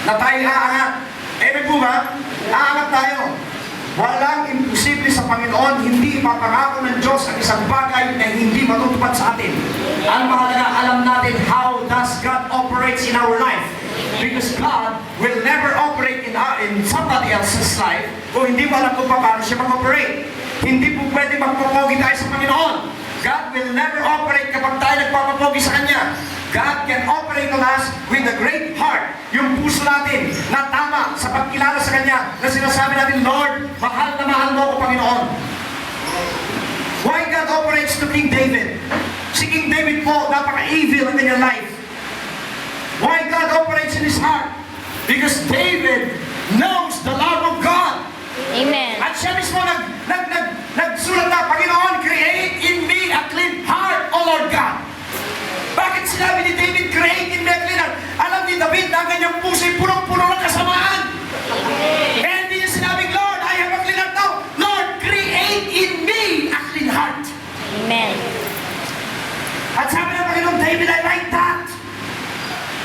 na tayo aangat. Ibig po ba? Aangat tayo. Walang imposible sa Panginoon, hindi ipapangako ng Diyos ang isang bagay na hindi matutupad sa atin. Ang mahalaga, alam natin how does God operates in our life. Because God will never operate in somebody else's life kung hindi mo alam kung paano siya mag-operate. Hindi po pwede magpapogi tayo sa Panginoon. God will never operate kapag tayo nagpapapogi sa Kanya. God can operate on us with a great heart. Yung puso natin na tama sa pagkilala sa Kanya, na sinasabi natin, Lord, mahal na mahal mo ako, Panginoon. Why God operates to King David? Si King David po, napaka-evil ang kanyang life. Why God operates in his heart? Because David knows the love of God. Amen. At siya mismo nagsulat na, Panginoon, create in me a clean heart, O Lord God. Bakit sinabi ni David, create in me a clean heart? Alam ni David na ang kanyang puso'y punong-puno ng kasamaan. Kaya hindi niya sinabing, Lord, I have a clean heart now. Lord, create in me a clean heart. Amen. At sabi ng Panginoon, David, I like that.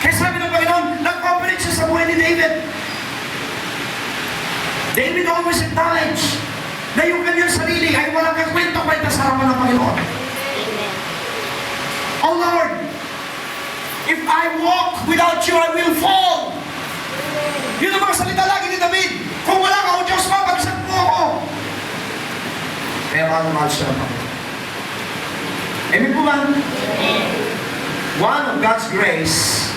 Kaya sabi ng Panginoon, nag-operate siya sa buhay ni David. David always acknowledged na yung kanyang sarili ay walang kakwento-kwenta sa harapan ng Panginoon. Amen. Oh Lord, if I walk without you, I will fall. Yun ang mga salita lagi ni David. Kung wala ka, O Diyos, mabagsak mo ako. Kaya mahal siya ng Panginoon. Amen po ba? One of God's grace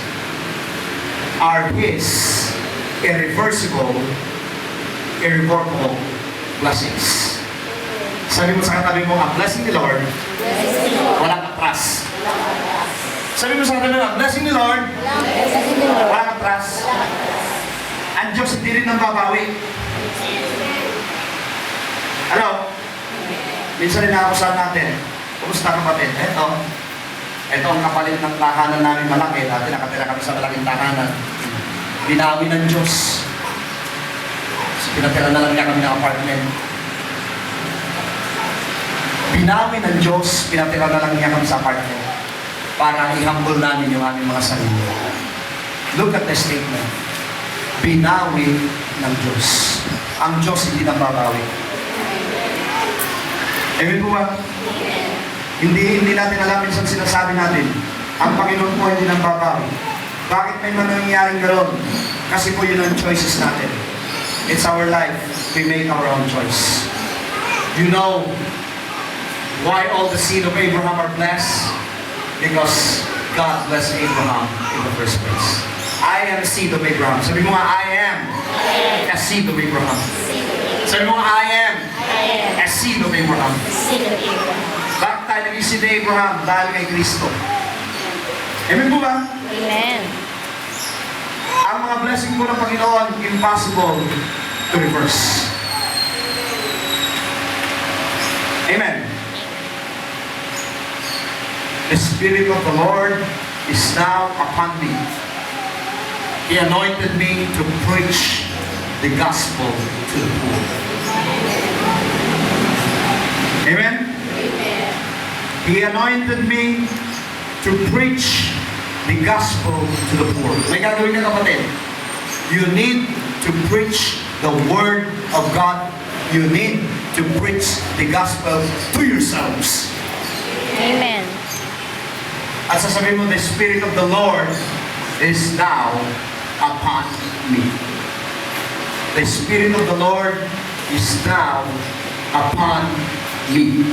are His irreversible, irrevocable blessings. Sabi mo sa katabi mo, ang blessing ni Lord, walang atras. Sabi mo sa katabi mo, ang blessing ni Lord, walang atras. Ang Diyos hindi rin nang babawi. Hello? Minsan rin nakakusahan natin. Kumusta kapatid? Ito ang kapalit ng tahanan namin malaki. Dati nakatira kami sa malaking tahanan. Binawi ng Diyos. So, pinatira na lang niya kami ng apartment. Binawi ng Diyos, pinatira na lang niya kami sa apartment para i-humble namin yung aming mga sarili. Look at the statement. Binawi ng Diyos. Ang Diyos hindi nababawi. Amen po ba? Hindi natin alam minsan sinasabi natin, ang Panginoon po hindi nababawi. Bakit may manangyaring gano'n? Kasi po yun ang choices natin. It's our life. We make our own choice. You know why all the seed of Abraham are blessed? Because God blessed Abraham in the first place. I am a seed of Abraham. Sabi mo nga, I am a seed of Abraham. Sabi mo nga, I am a seed of Abraham. Bakit tayo naging seed of Abraham? Dahil kay Kristo. Amen po ba? Amen. Ang mga blessing po ng Panginoon, impossible to reverse. Amen. The Spirit of the Lord is now upon me. He anointed me to preach the gospel to the poor. Amen? He anointed me to preach the gospel to the poor. May gagawin ka kapatid. You need to preach the word of God. You need to preach the gospel to yourselves. Amen. At sasabihin mo, the Spirit of the Lord is now upon me. The Spirit of the Lord is now upon me.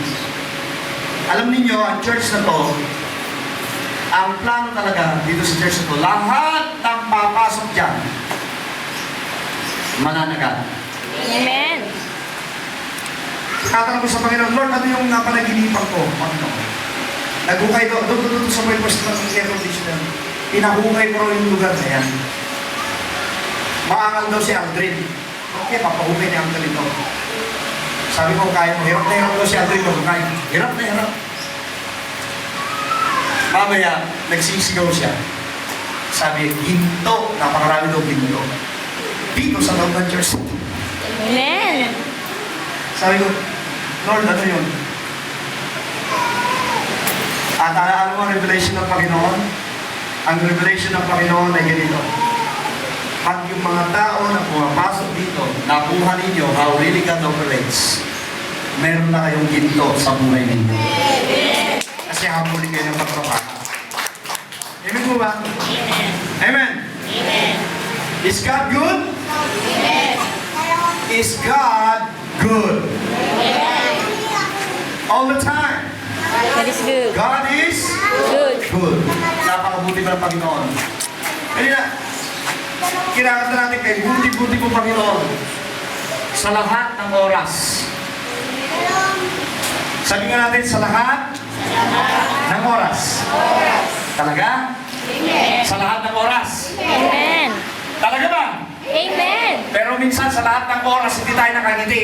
Alam niyo, ang church na to, ang plano talaga dito sa church na to, lahat ng papasok dyan, mananagat. Amen. Tatanong ko sa Panginoon, Lord, ano yung napanaginipan ko? Panginoon. Naghukay doon sa may pwesto ng air conditioner. Pinahukay ko rin yung lugar na yan. Maangal daw si Aldrin. Okay, papahukay ni Uncle ito. Sabi ko, kaya mo, hirap na hirap daw si Aldrin mahukay. Hirap na hirap. Mamaya, nagsisigaw siya. Sabi, ginto. Napakarami daw ginto. Dito sa loob ng church. Amen. Sabi ko, Lord, ano yun? At ano mo ang revelation ng Panginoon? Ang revelation ng Panginoon ay ganito. pag yung mga tao na pumapasok dito, nakuha ninyo how really God operates, meron na kayong ginto sa buhay ninyo. Kasi habulin kayo ng pagpapaka. Amen po ba? Amen. Is God good? Is God good? All the time. God is good. God is Good. good. Napakabuti ba ng Panginoon? Kaya kinakanta natin kay buti-buti po Panginoon sa lahat ng oras. Sabi nga natin sa lahat ng oras. Talaga? Sa lahat ng oras. Amen. Talaga ba? Amen. Pero minsan sa lahat ng oras hindi tayo nakangiti.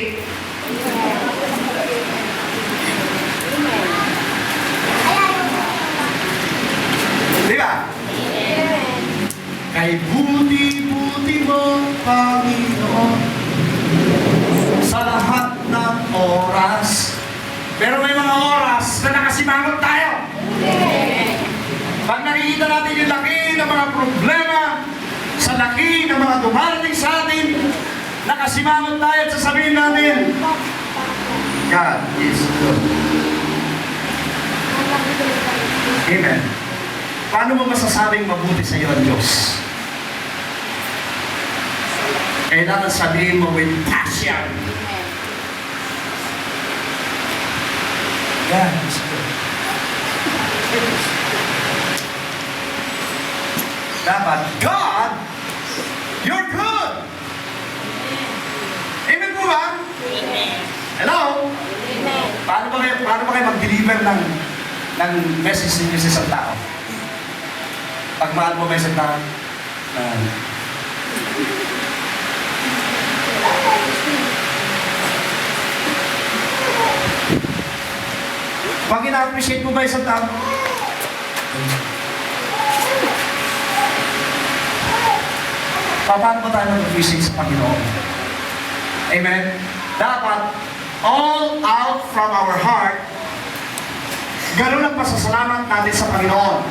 Di ba? Kay buti-buti mo, Panginoon, sa lahat ng oras. Pero may mga oras na nakasimangot tayo. Pag nakikita natin yung laki ng mga problema, sa laki ng mga dumarating sa atin, nakasimangot tayo at sasabihin natin, God is good. Amen. Paano mo masasabing mabuti sa iyo ang Diyos? Kailangan sabihin mo with passion. God is good. Dapat, God, you're good. Amen po ba? Hello? Paano ba kayo mag-deliver ng message ninyo sa isang tao? Pag mahal mo ba isang tao? Pag ina-appreciate mo ba isang tao? Paano ba tayo mag-appreciate sa Panginoon? Amen? Dapat, all out from our heart, ganun ang pasasalamat natin sa Panginoon.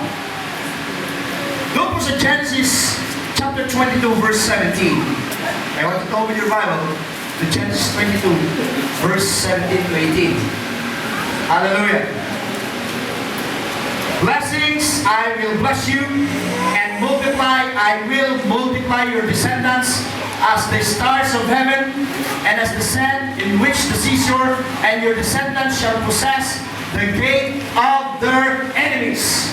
Doon po sa Genesis chapter 22 verse 17. I want to go with your Bible to Genesis 22 verse 17 to 18. Hallelujah. Blessings, I will bless you, and I will multiply your descendants as the stars of heaven, and as the sand in which the seashore, and your descendants shall possess the gate of their enemies.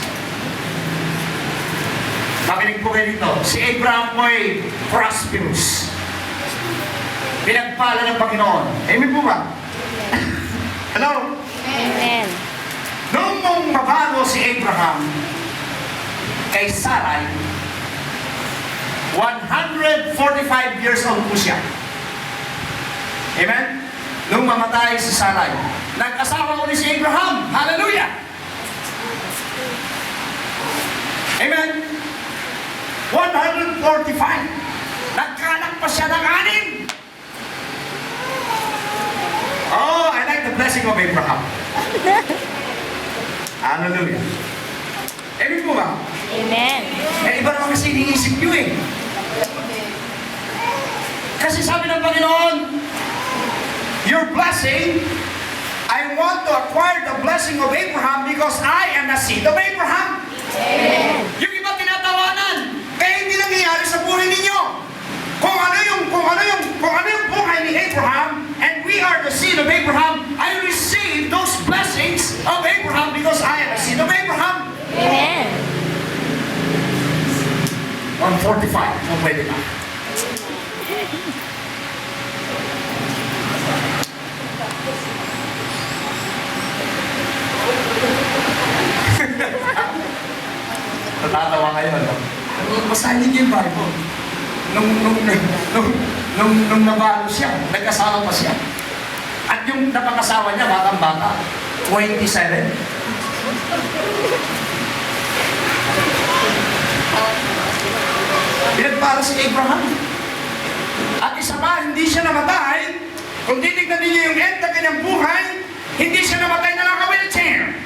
Makinig po kayo dito. Si Abraham po ay prosperous. Pinagpala ng Panginoon. Amen po ba? Hello? Amen. Nung mabago si Abraham kay Sarai, 145 years old po siya. Amen? Nung mamatay si Sarai, nag-asawa ulit si Abraham. Hallelujah! Amen? 145. Nagkanak pa siya ng 6. Oh, I like the blessing of Abraham. Hallelujah. Amen po ba? Amen. Eh, iba naman kasi iniisip nyo eh. Kasi sabi ng Panginoon, your blessing, I want to acquire the blessing of Abraham because I am the seed of Abraham. Amen. Yung iba tinatawanan, kaya hindi nangyayari sa buhay ninyo. Kung ano yung buhay ni Abraham, and we are the seed of Abraham, I receive those blessings of Abraham because I am the seed of Abraham. Amen. 145, kung pwede ba? Natatawa kayo, no? Basahin niyo yung Bible. Nung nabalo siya, nagkasawa pa siya. At yung napakasawa niya, batang-bata, 27. Pinagpala si Abraham. At isa pa, hindi siya namatay. Kung titignan ninyo yung end na kanyang buhay, hindi siya namatay na naka-wheelchair.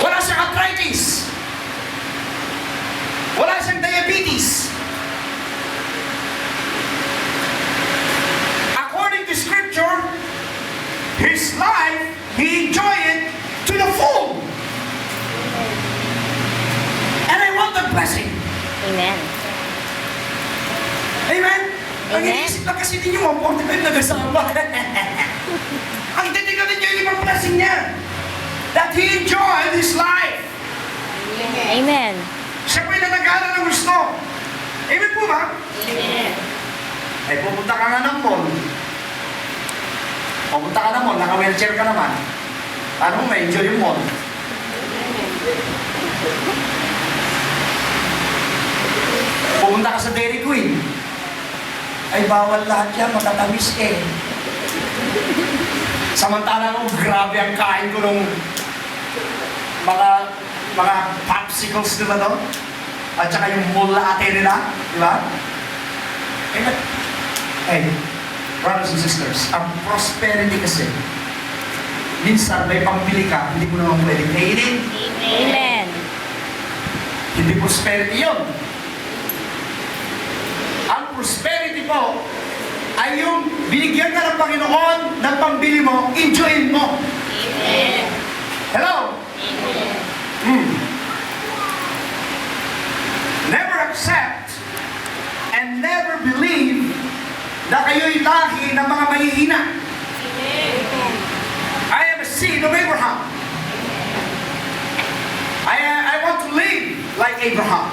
Wala siyang arthritis. Wala siyang diabetes. According to Scripture, his life, he enjoyed it to the full. And I want that blessing. Amen. Amen? Ang Amen. iniisip lang kasi ninyo, 45 nag-asawa. Ang titignan ninyo yung ibang blessing niya. That he enjoyed his life. Amen. Siya po'y nanagana ng gusto. Amen po ba? Amen. Ay, pupunta ka nga ng mall. Pupunta ka ng mall, naka-wheelchair ka naman. Paano mo ma-enjoy yung mall? Pupunta ka sa Dairy Queen. Ay, bawal lahat yan, matatamis eh. Samantala mo, grabe ang kain ko nung mga popsicles nila doon. At saka yung mula ate nila, di ba? Hey, brothers and sisters, ang prosperity kasi, minsan may pambili ka, hindi mo naman pwedeng kainin. Amen. Hindi prosperity yun. Ang prosperity po ay yung binigyan ka ng Panginoon ng pambili mo, enjoyin mo. Amen. Hello? Never accept and never believe na kayo'y lahi ng mga mahihina. I am a seed of Abraham. I want to live like Abraham.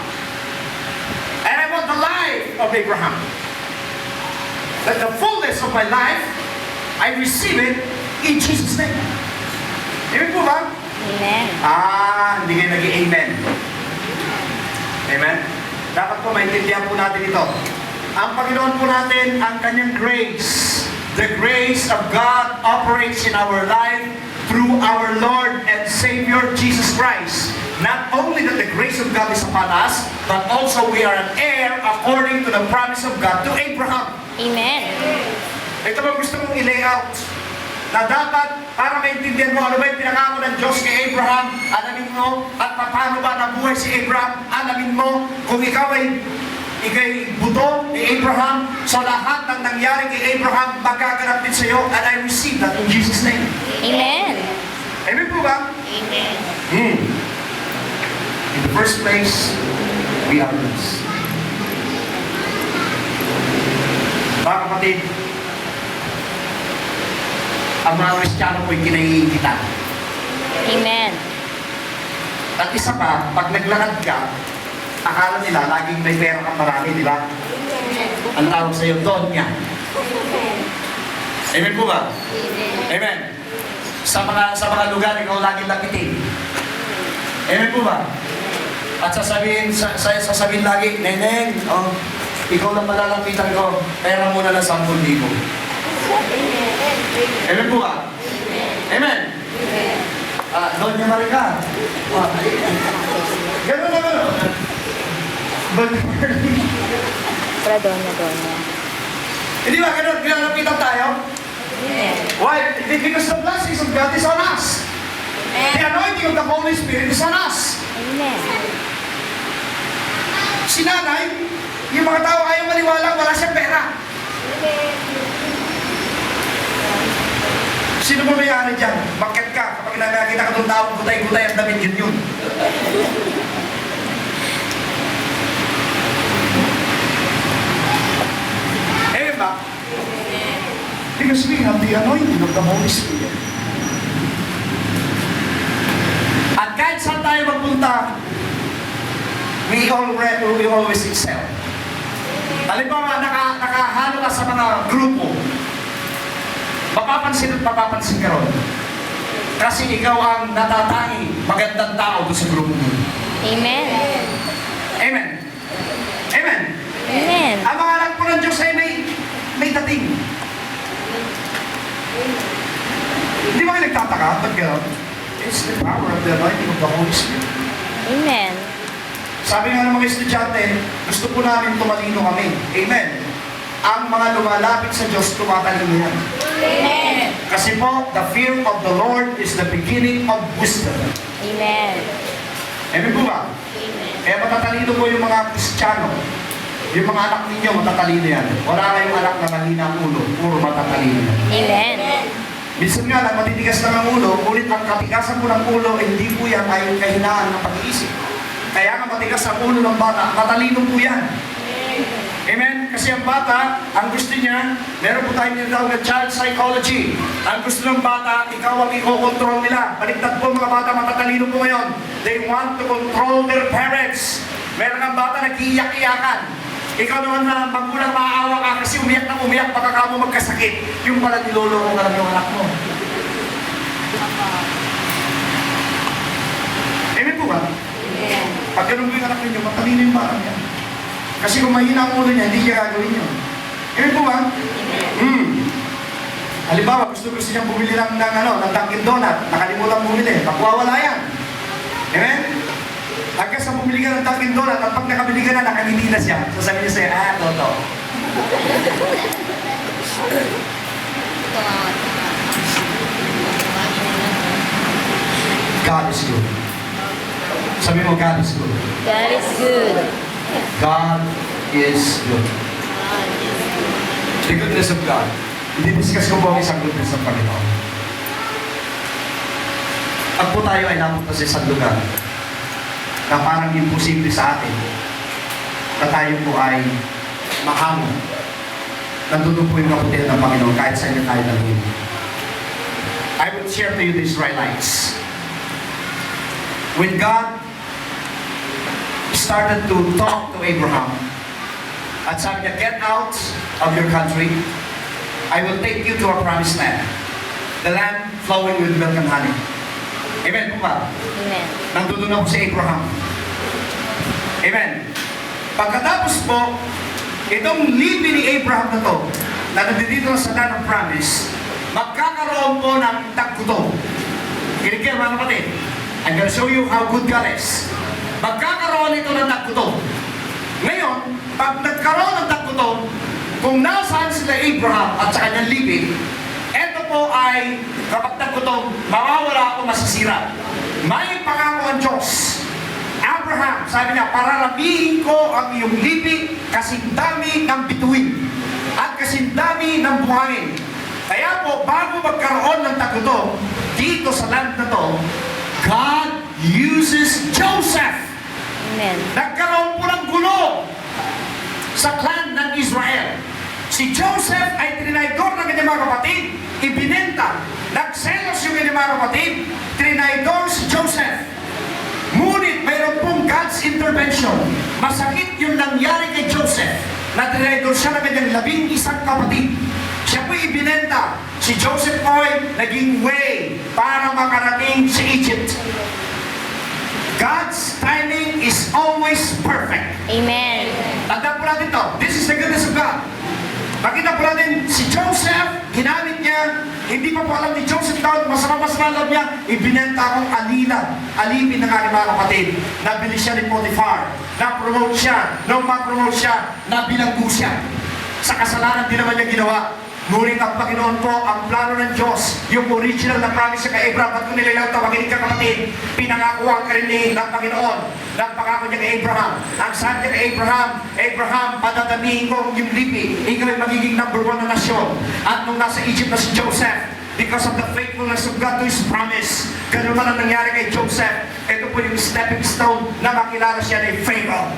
And I want the life of Abraham. That the fullness of my life, I receive it in Jesus' name. Amen po ba? Amen. Hindi kayo nag-amen. Amen? Dapat po maintindihan po natin ito. Ang Panginoon po natin, ang kanyang grace. The grace of God operates in our life through our Lord and Savior Jesus Christ. Not only that the grace of God is upon us, but also we are an heir according to the promise of God to Abraham. Amen. Ito ba gusto mong i-layout? Na dapat, para maintindihan mo ano ba yung pinakako ng Diyos kay Abraham, alamin mo, at paano ba nabuhay si Abraham, alamin mo, kung ikaw ay ikay buto ni Abraham, so lahat ng nangyari kay Abraham, magaganap din sa iyo, and I receive that in Jesus' name. Amen. Amen po ba? Amen. In the first place, we are blessed. Mga kapatid, ang mga Kristiyano po'y kinaiingitan. Amen. At isa pa, pag naglakad ka, akala nila laging may pera kang marami, di ba? Ang tawag sa iyo, Donya. Amen po ba? Amen. Sa mga lugar, ikaw laging lapitin. Amen po ba? At sasabihin lagi, Neneng, ikaw lang malalapitan ko, pera muna ng 10,000. Amen po ba? Amen. Donya Marica. Ganun na gano'n. But Donya. hindi ba ganun? Pinalapitan tayo? Amen. Why? Because the blessings of God is on us. The anointing of the Holy Spirit is on us. Amen. Si nanay, yung mga tao ayaw maniwala, wala siyang pera. Sino ba may-ari dyan? Bakit ka? Kapag nakakita ka ng tao, gutay-gutay ang damit yun. Eh ba? Because we have the anointing of the Holy Spirit. At kahit saan tayo magpunta, we always excel. Halimbawa, nakahalo ka sa mga grupo, mapapansin at mapapansin ka ron. Kasi ikaw ang natatangi, magandang tao doon sa grupo mo. Amen. Amen. Amen. Amen. Ang mga anak po ng Diyos ay may dating. Hindi ba kayo nagtataka? Ba't gano'n? It's the power of the anointing of the Holy Spirit. Amen. Sabi nga ng mga estudyante, gusto po namin tumalino kami. Amen. ang mga lumalapit sa Diyos, tumatalino yan. Amen. Kasi po, the fear of the Lord is the beginning of wisdom. Amen. Amen po ba? Amen. Kaya matatalino po yung mga Kristiyano. Yung mga anak ninyo, matatalino yan. Wala kayong anak na mahina ang ulo. Puro matatalino yan. Amen. Minsan nga lang, matitigas lang ang ulo, ngunit ang katigasan mo ng ulo, hindi po yan ay kahinaan ng pag-iisip. Kaya nga matigas ang ulo ng bata, matalino po yan. Amen? Kasi ang bata, ang gusto niya, meron po tayong tinatawag na child psychology. Ang gusto ng bata, ikaw ang i-control nila. Baliktad po mga bata, matatalino po ngayon. They want to control their parents. Meron ang bata nag-iiyak-iyakan. Ikaw naman na magulang maaawa ka kasi umiyak na umiyak, baka ka mo magkasakit. Yung pala niloloko ka lang yung anak mo. Amen po ba? Amen. Pag ganun po yung anak ninyo, matalino yung bata niya. Kasi kung mahina ang ulo niya, hindi niya gagawin yun. Amen po ba? Halimbawa, gusto niyang bumili lang ng Dunkin Donut, nakalimutan bumili, magwawala yan. Amen? Hanggang sa bumili ka ng Dunkin Donut, at pag nakabili ka na, nakangiti na siya. Sasabihin niya sa'yo, totoo. God is good. Sabi mo, God is good. God is good. God is good. The goodness of God. Didiscuss ko po ang isang goodness ng Panginoon. Pag po tayo ay napunta sa isang lugar na parang imposible sa atin na tayo po ay mahamon. Nandun po yung kaputihan ng Panginoon kahit sa inyo tayo nalingin. I will share to you the Israelites. When God started to talk to Abraham at sabi niya, get out of your country. I will take you to a promised land. The land flowing with milk and honey. Amen po ba? Amen. Nandun na po si Abraham. Amen. Pagkatapos po, itong libi ni Abraham na to, na nandito sa land of promise, magkakaroon po ng taggutom. Kinikil mga kapatid, I'm gonna show you how good God is. Magkakaroon ito ng taggutom. Ngayon, pag nagkaroon ng taggutom, kung nasaan sila Abraham at sa kanyang libi, ito po ay, kapag taggutom, mawawala o masisira. May pangako ang Diyos. Abraham, sabi niya, pararamihin ko ang iyong libi kasindami ng bituin at kasindami ng buhangin. Kaya po, bago magkaroon ng taggutom, dito sa land na to, God uses Joseph. Amen. Nagkaroon po ng gulo sa clan ng Israel. Si Joseph ay trinaydor ng kanyang mga kapatid, ibinenta. Nagselos yung kanyang mga kapatid, trinaydor si Joseph. Ngunit mayroon pong God's intervention. Masakit yung nangyari kay Joseph na trinaydor siya ng kanyang 11 kapatid. Siya po ibinenta. Si Joseph po ay naging way para makarating sa Egypt. God's timing is always perfect. Amen. Tandaan po natin to. This is the goodness of God. Makita po natin, si Joseph, ginamit niya, hindi pa po alam ni Joseph daw, masama-masama alam niya, ibinenta akong alipin ng aking mga kapatid. Nabili siya ni Potiphar, na-promote siya, nung ma-promote siya, nabilanggo siya. Sa kasalanan din naman niya ginawa. Ngunit ang Panginoon po, ang plano ng Diyos, yung original na promise kay Abraham, at kung nilalang tawagin ka kapatid, pinangakuha ka rin ng Panginoon. Nagpangako niya kay Abraham. Ang sabi niya kay Abraham, Abraham, padadamihin ko yung lipi, ikaw ay magiging number 1 na nasyon. At nung nasa Egypt na si Joseph, because of the faithfulness of God to His promise, ganun man ang nangyari kay Joseph, ito po yung stepping stone na makilala siya ni Pharaoh.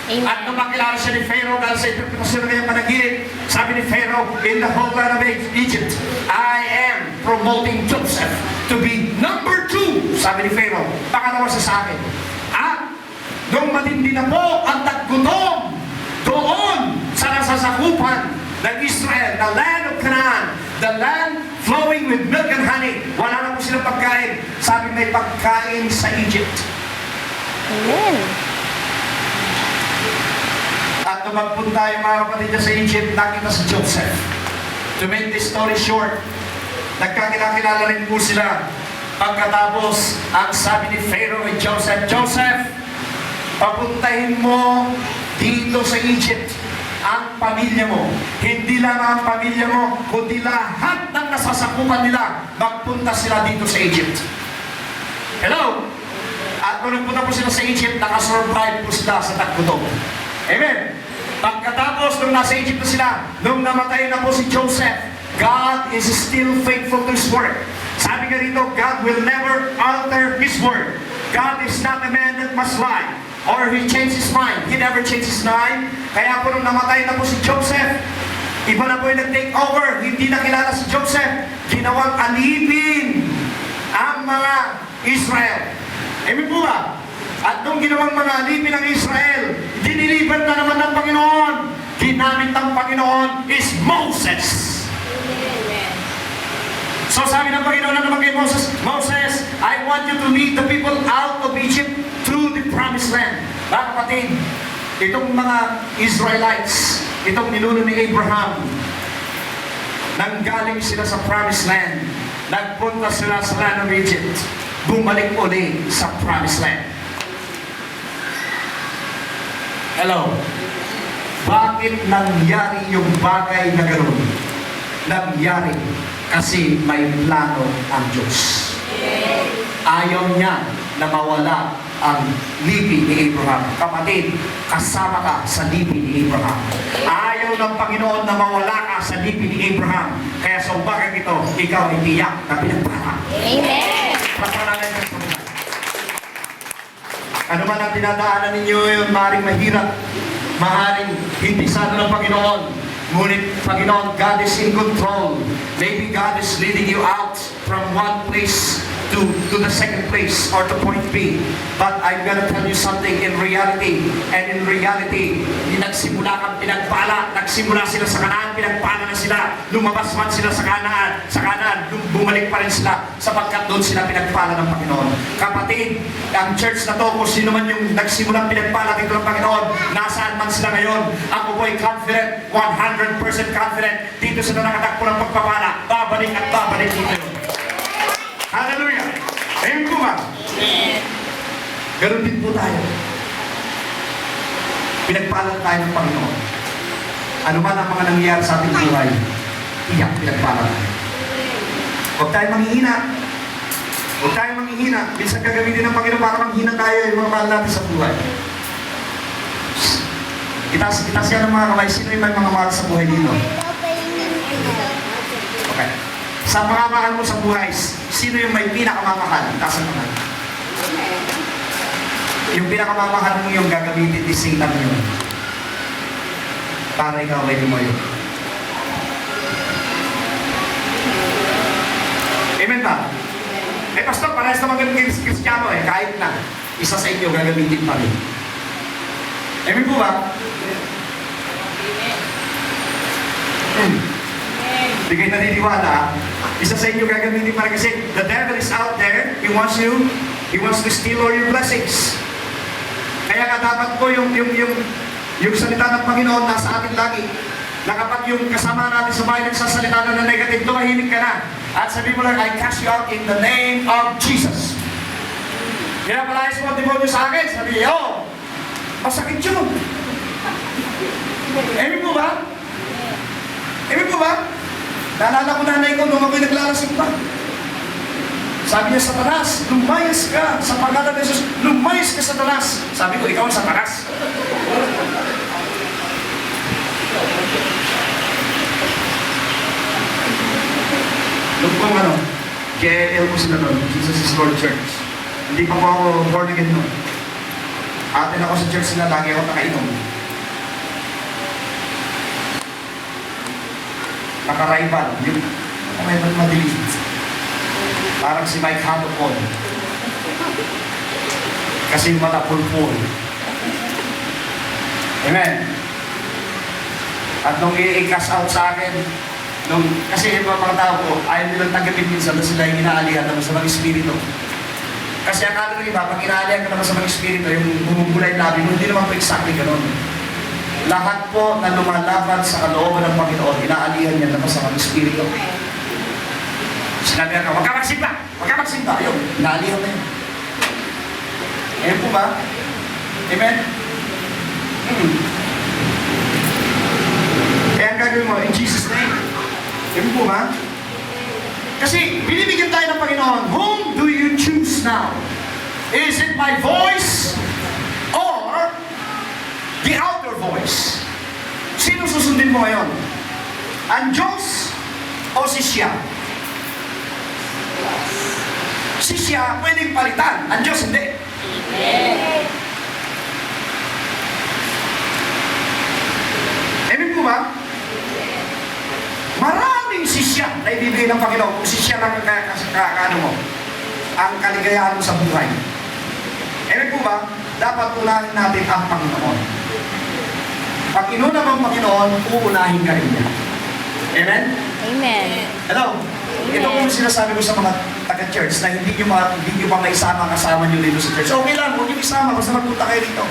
Amen. At nung makilala siya ni Pharaoh dahil sa interpretasyon ng kanyang panaginip, sabi ni Pharaoh, in the whole land of Egypt, I am promoting Joseph to be number 2. Sabi ni Pharaoh, pangalawa siya sa akin. At nung matindi na po ang taggutom doon sa nasasakupan ng Israel, the land of Canaan, the land flowing with milk and honey, wala na po silang pagkain. Sabi may pagkain sa Egypt. Amen. At nung magpunta yung mga kapatid niya sa Egypt, nakita si Joseph. To make this story short, nagkakilala rin po sila. Pagkatapos, ang sabi ni Pharaoh kay Joseph, Joseph, papuntahin mo dito sa Egypt ang pamilya mo. Hindi lang ang pamilya mo, kundi lahat ng nasasakupan nila, magpunta sila dito sa Egypt. Hello? At nung nagpunta po sila sa Egypt, nakasurvive po sila sa tagputok. Amen? Pagkatapos, nung nasa Egypt na sila, nung namatay na po si Joseph, God is still faithful to His word. Sabi nga rito, God will never alter His word. God is not a man that must lie, or He changed His mind. He never changed His mind. Kaya po nung namatay na po si Joseph, iba na po yung nag-take over. Hindi na kilala si Joseph. Ginawang alipin ang mga Israel. Amen po ba? At nung ginawang mga alipin ng Israel, diniliver na naman ng Panginoon. Ginamit ng Panginoon is Moses. So sabi ng Panginoon na naman kay Moses, Moses, I want you to lead the people out of Egypt to the promised land. Mga kapatid, itong mga Israelites, itong ninuno ni Abraham, nanggaling sila sa promised land, nagpunta sila sa land of Egypt, bumalik uli sa promised land. Hello? Bakit nangyari yung bagay na gano'n? Nangyari kasi may plano ang Diyos. Ayaw niya na mawala ang lipi ni Abraham. Kapatid, kasama ka sa lipi ni Abraham. Ayaw ng Panginoon na mawala ka sa lipi ni Abraham. Kaya sa umagang ito, ikaw ay tiyak na pinagpala. Amen. Papangalan ka sa buhay. Ano man ang dinadaanan ninyo yun, maaaring mahirap, maaaring hindi sana ng Panginoon. Ngunit, Panginoon, God is in control. Maybe God is leading you out from one place to the second place or to point B. But I'm gonna tell you something in reality. And in reality, nagsimula kang pinagpala. Nagsimula sila sa Kanaan, pinagpala na sila. Lumabas man sila sa Kanaan, bumalik pa rin sila sapagkat doon sila pinagpala ng Panginoon. Kapatid, ang church na to, kung sino man yung nagsimulang pinagpala dito ng Panginoon, nasaan man sila ngayon, ako po'y confident, 100% confident, dito sila nakatakbo ng pagpapala, babalik at babalik dito yun. Hallelujah! Ayun po ba? Ganun din po tayo. Pinagpala tayo ng Panginoon. Ano man ang mga nangyayari sa ating buhay, iyak, pinagpala tayo. Huwag tayo manghihina. Huwag tayo manghihina. Minsan gagamitin ng Panginoon para manghina tayo yung mga mahal natin sa buhay. Itaas yan ng mga kamay. Sino yung may mga mahal sa buhay dito? Okay. Sa mga mahal mo sa buhay, sino yung may pinakamamahal? Itaas ang mahal. Yung pinakamamahal mo yung gagamitin ni Satan yun. Para ikaw ay lumayo. Amen ba? Eh, pastor, parehas naman ganun kay Kristiyano eh. Kahit na, isa sa inyo gagamitin pa rin. Amen po ba? Hindi kayo naniniwala. Isa sa inyo gagamitin pa rin kasi the devil is out there. He wants to steal all your blessings. Kaya nga dapat po yung salita ng Panginoon nasa atin lagi. Na kapag yung kasama natin sa bahay nagsasalita na ng negative, tumahimik ka na. At sabi mo lang, I cast you out in the name of Jesus. Pinapalayas mo ang demonyo sa akin. Sabi niya, oh, masakit yun. Amen po ba? Amen po ba? Naalala ko nanay ko nung ako'y naglalasing pa. Sabi niya, Satanas, lumayas ka sa pangalan ng Jesus. Lumayas ka, Satanas. Sabi ko, ikaw ang Satanas. Nung kong KL ko sila nun, Jesus is Lord Church. Hindi pa po ako born again nun. Atin ako sa church nila, lagi ako nakainom. Naka-rival, yung may madilim. Parang si Mike Hatopon. Kasi yung mata pulpul. Amen. At nung i-cast out sa akin, kasi yung mga tao ko, ayaw nilang tanggapin minsan na sila yung inaalihan naman sa mga espiritu. Kasi akala ng iba, pag inaalihan ka naman sa mga espiritu, yung bumubulay labi mo, hindi naman po exactly ganun. Lahat po na lumalaban sa kalooban ng Panginoon, inaalihan niya naman sa mga espiritu. Sinabi ka, huwag ka magsimba! Huwag ka magsimba! Ayun, inaalihan na yun. Ayan po ba? Amen? gagawin mo? In Jesus' name. Ganun po ba? Kasi binibigyan tayo ng Panginoon, whom do you choose now? Is it my voice or the outer voice? Sino susundin mo ngayon? Ang Diyos o si siya? Si siya pwedeng palitan, ang Diyos hindi. Amen po ba? Maraming sisya na ibibigay ng Panginoon kung sisya lang ano mo, ang kaligayahan mo sa buhay. Amen po ba? Dapat unahin natin ang Panginoon. Pag inuna mo ang Panginoon, uunahin ka rin niya. Amen? Amen. Hello? Ito po yung sinasabi ko sa mga taga-church na hindi nyo pa maisama kasama nyo dito sa church. Okay lang, huwag nyo isama, basta magpunta kayo dito.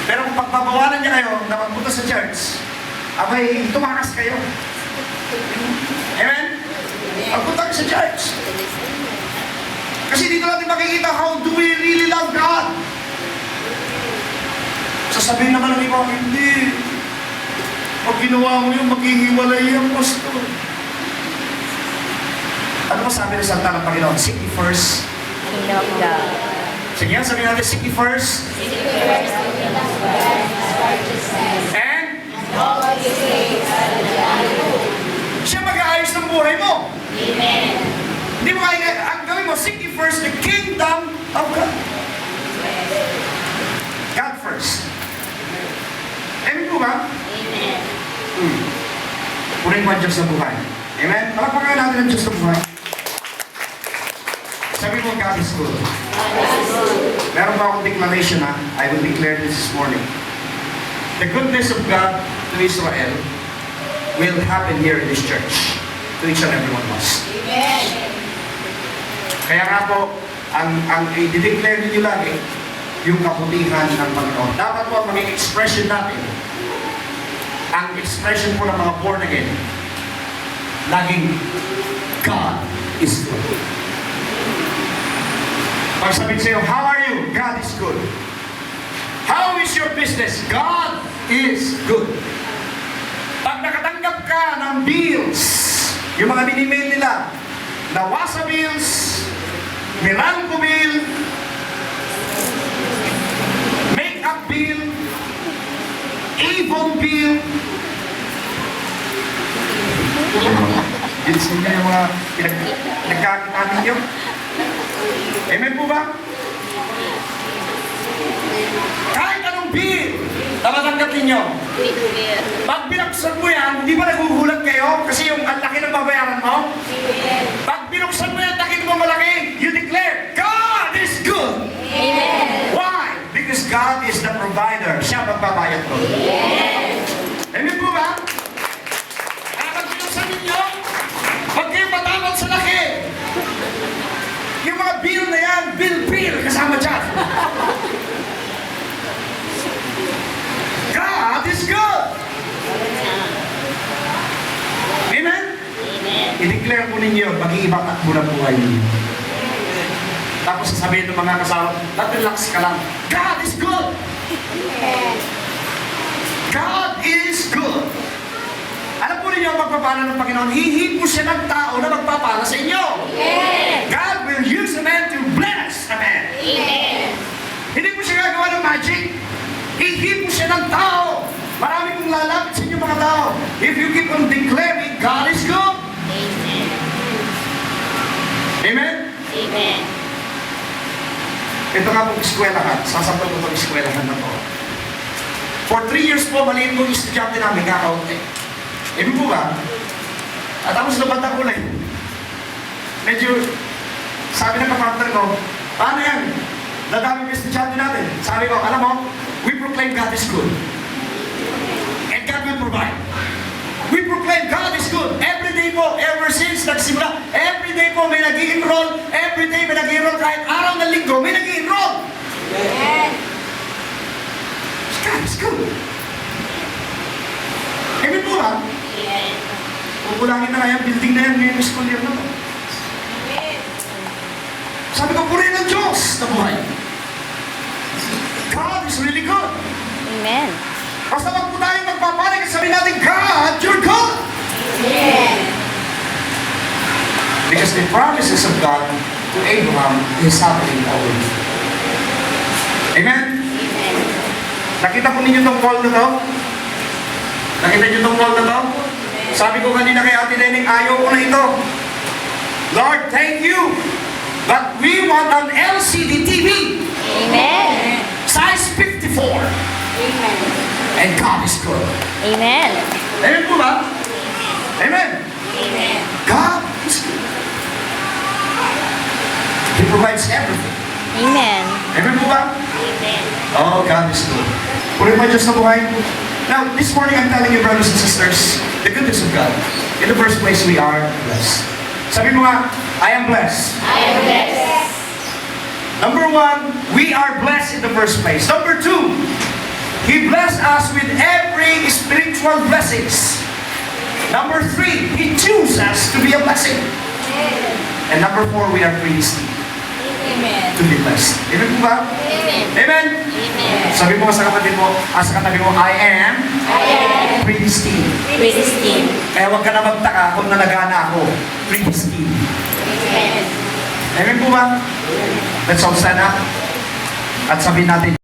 Pero kung pagbabawalan niya kayo na magpunta sa church, abay, tumakas kayo. Amen? Magpunta kayo sa church. Kasi dito natin makikita how do we really love God. Sasabihin naman ng iba, hindi. Pag ginawa mo yun, maghihiwalay yan, pastor. Ano sabi ng salita ng Panginoon? Seek ye first. Kingdom of God. Sige yan, sabihin natin, seek ye first. And? Siya mag-aayos ng buhay mo. Amen. Hindi mo kaya, ang gawin mo, seek ye first the kingdom of God. God first. Amen po ba? Amen. Punin mo ang Diyos sa buhay. Amen? Palakpakan natin ang Diyos sa buhay. Sabi mo, God is good. Meron ba akong declaration na I will declare this morning. The goodness of God to Israel will happen here in this church to each and every one of us. Amen. Kaya nga po, ang i-declare ninyo lagi, yung kabutihan ng Panginoon. Dapat po ang maging expression natin, ang expression po ng mga born again, laging, God is good. Pag sabihin sa'yo, how are you? God is good. How is your business? God is good. Pag nakatanggap ka ng bills, yung mga mini-mail nila, Nawasa bills, Meralco bill, Make-up bill, Avon bill, bills niya yung mga pinagkakitamin niyo. Amen po ba? Kahit anong bill na matanggap ninyo, pag binuksan mo yan, hindi ba nagugulat kayo? Kasi yung ang laki ng babayaran mo? Pag binuksan mo yan, takit mo malaki, you declare, God is good! Amen. Why? Because God is the provider. Siya magbabayad ko. Amen po ba? Kaya pag binuksan ninyo, pag kayo matawag sa laki, yung mga bill na yan, bill, kasama dyan. God is good! Amen? Amen. I-declare po ninyo, mag-iibang takbo ng buhay ninyo. Tapos sasabihin ng mga kasama, relax ka lang. God is good! God is good! Alam po ninyo ang pagpapala ng Panginoon, hihingi po siya ng tao na magpapala sa inyo. Amen. God will use a man to bless a man. Amen. Hindi po siya gagawa ng magic. Hihingi po siya ng tao. Marami pong lalapit sa inyo mga tao. If you keep on declaring, God is good. Amen. Amen? Amen. Ito nga pong eskwelahan. Sasampal ko itong eskwelahan na to. For 3 years po, maliit pong estudyante namin, kakaunti. Ibig po ba? At tapos nabanda ko lang. Medyo, sabi ng kapartner ko, paano yan? Dadami yung estudyante natin. Sabi ko, alam mo, we proclaim God is good. And God will provide. We proclaim God is good. Every day po, ever since nagsimula, every day po may nag-i-enroll, every day may nag-i-enroll, kahit araw ng linggo, may nag-i-enroll. Amen. God is good. Amen po ba? Amen. Pupulangin na nga yung building na yan ngayong school year na to. Sabi ko, purihin ng Diyos na buhay. God is really good. Amen. Basta wag po tayo nagpapanig, sabi natin, God, you're good. Amen. Because the promises of God to Abraham is happening already. Amen? Amen. Nakita po ninyo itong call na to? Nakita niyo itong call na to? Sabi ko kanina kay Ate Neneng, ayaw ko na ito. Lord, thank you. But we want an LCD TV. Amen. Size 54. Amen. And God is good. Amen. Amen po ba? Amen. Amen. God is good. He provides everything. Amen. Amen po ba? Amen. Oh, God is good. Puri mo Diyos na buhay. Now, this morning I'm telling you, brothers and sisters, the goodness of God. In the first place, we are blessed. Sabi mo nga, I am blessed. I am blessed. Number one, we are blessed in the first place. Number two, He blessed us with every spiritual blessings. Number three, He chose us to be a blessing. And number four, we are predestined Amen. to be blessed. Amen po ba? Amen. Amen? Amen. Sabi mo sa kapatid mo, sa katabi mo, I am I am predestined. predestined. Kaya huwag ka na magtaka kung nalagana ako. Predestined. Amen. Amen po ba? Let's all stand up. At sabihin natin,